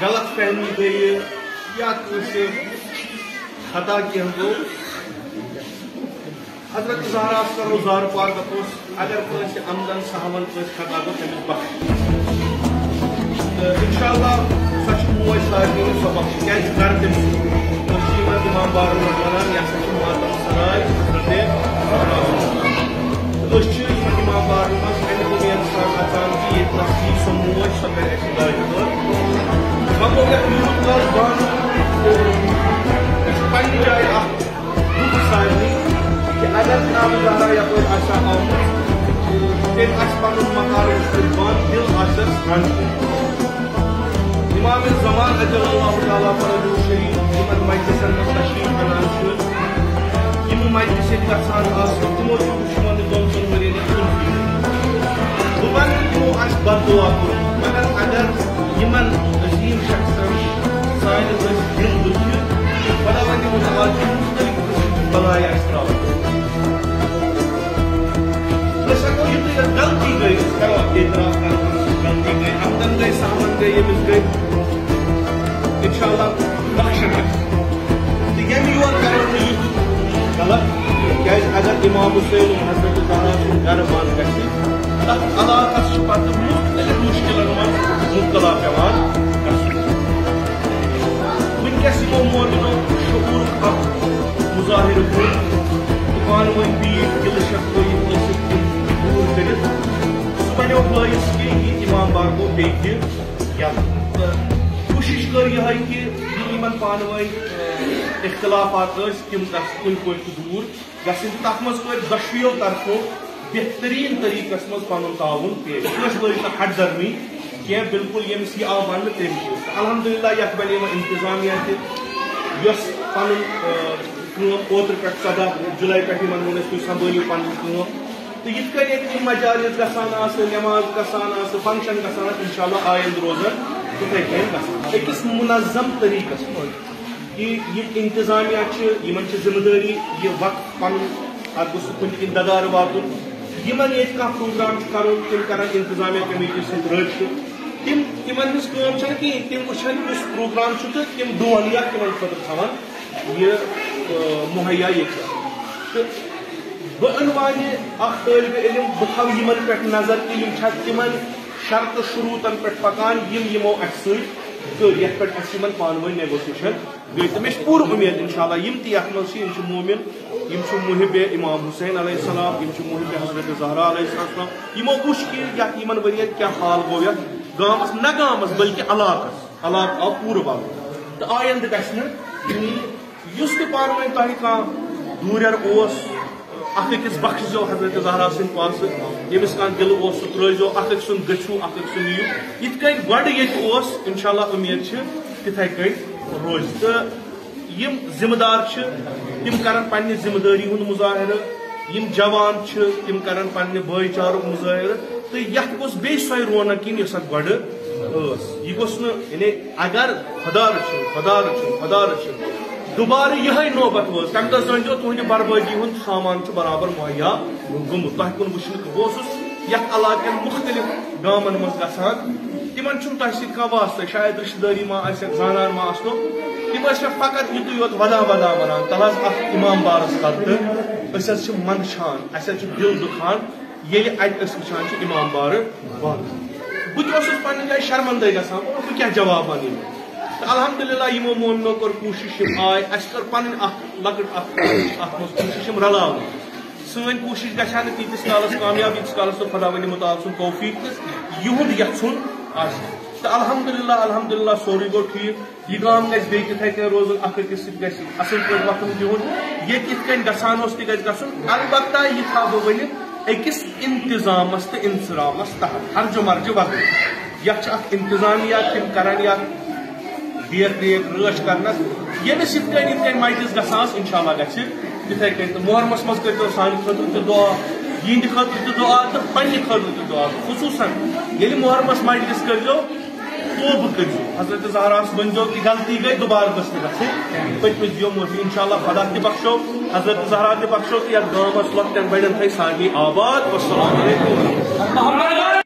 गलत फहमी गई या खता कह गो हजरत ज़हरा रोज़ार पाक अगर कंस अमदन सहवन खता गो तमिस बख्श इंशाअल्लाह सच मोज सारे सो बख्श क्या कर तमिस इमाम बार वन यह मातम सराय इमाम बार अचान कि ये तस्वीर सो मोज सो कर हम लोग पन्नी जाए दुख सारे कि अगर नाम ज़हरा यपर आमुत तेल पन मकान दिल रण इमाम ज़मान अजल्लाहु ताला फरजहु शरीफ यमन मजलिसन में तशरीफ अनान यम मजलिस गसान तमो दुश्मन दोन वरियन बन तमो बददुआ कोर मगर अगर यमन अजीम शख्स सान दिल दुख बड़ा वन आज बलाया गलती गई करो एतराफ गलती गई हमदन गई सामन गई यमिस गई इंशाअल्लाह बख्शन तो यम योर करो गलत क्या अगर इमाम हुसैन हजरत ज़हरा घर बंद गई तब अलाकस पत मुख्तलिफ मुश्किलन मुब्तला पेवान वनकस यमो मोमिनो शऊर मुजाहिर को पान वन पीर दिल शक्ति दूर कर बनो बस कि इमाम बार को बेक कोशिश कर यह कि इन पान वन इख्तलाफात तम कुन दूर गन तथ मज कर दशवियों तरफों बेहतरीन तरीकस मज पन ताउन पेश हट दर्मी क्या बिल्कुल यमिस यह आव वन तम अल्हम्दुलिल्लाह यथ बने इंतजामिया पन ओतर पे 14 जुलाई पे तुम संभलियो पन तो ये मजालिस नमाज फंक्शन इंशाअल्लाह आयंद रोजन तिथे अकिस मुनज़्ज़म तरीकस कि इंतजामिया जिम्मेदारी यह वक्त पन कुन ददार वातुन यमन ये प्रोग्राम कर इंतजामिया कमेटी सत रबत तिम कि तिम वुचन प्रोग्राम तिम दोलिया तिम खुद थवान यह मुहैया ये बह अनवाने तालिब इल्म बह थव यमन पे नजर कि तिम शर्त शुरूतन पे पकान यमो अस ये पान वन नेगोशिएशन गई तो मे पूर उम्मीद इंशाअल्लाह यम तथ मोमिन मुहिब इमाम हुसैन अलैहिस्सलाम मुहिब हजरत ज़हरा अलैहिस्सलाम यमो वुच कि यमन वरियन क्या हाल गो ये गामस न गामस बल्कि अलाकस आव पूर बल तो आयंद गुस पान वन तह कह दूर अकिस बख्शो हजरत ज़हरा सिंह पास यमिस कह दिल सह त्रो अक सुन गु अक सुन यू इत गड ये इंशाअल्लाह उम्मीद तिथे रोज तो यम जिम्मेदार तिम कर पन्ने जिम्मेदारी हुंद मुजाहिर यम जवान तिम कर पन्ने भाईचार मुजाहिर तो यह गोस बे सो रौनक कि गड यह गोस अगर खुदा रचन दोबारा यह नौबत वो तम दह जानो तुंद बर्बादी हुंद सामान बराबर मुहैया गुमुत तह कुन वुचन बहुत इलाकन मुख्तलिफ गामन मज तिमन तह वास्ता शायद रिश्तेदारी मा जानार मा आसनो तिम फकत युत योत वदा वदा वनान तहस इमाम बारस कत मंदछान दिल दुखान ये वुचान इमाम बार बस पे जाए शर्मंद ग बह क्या जवाब वन तो अल्हम्दुलिल्लाह यमो मोमिनो कर कोशिश आय अस कर पन कोशिश रलाव सन कोशिश गया तीस कालस कामयाब यीस कालस तो खुदा वन मुताल सुन तौफीक युद यछुन तो अल्हम्दुलिल्लाह सोरे गो ठीक यह गाम गि तिथे कन रोजन अकिस असल पे वतन दिहुन ये गसान अलबत्ता यह था बह वन अकिस इंतजामस तो इंसरामस तहत हर्ज मर्ज वगैरह यह इंतजामिया तम करान या देख रेख रच कर ये मजलिस गसास इंशाल्लाह तिथे कन मोहरमस मज कर सान खुद दुआ यिंद खुद दुआ तो पन्ने खुद दुआ खुसूसन ये मोहरमस मजलिस करो तोब करो हजरत ज़हरास वनो कि गलती गई दोबारा गस पत्म दियो मोफी इंशाल्लाह खुदा तह बख्शो हजरत ज़हरा तह बख्शो कि गामस लक्टन बड़न थे सानी आबाद। वस्सलामु अलैकुम।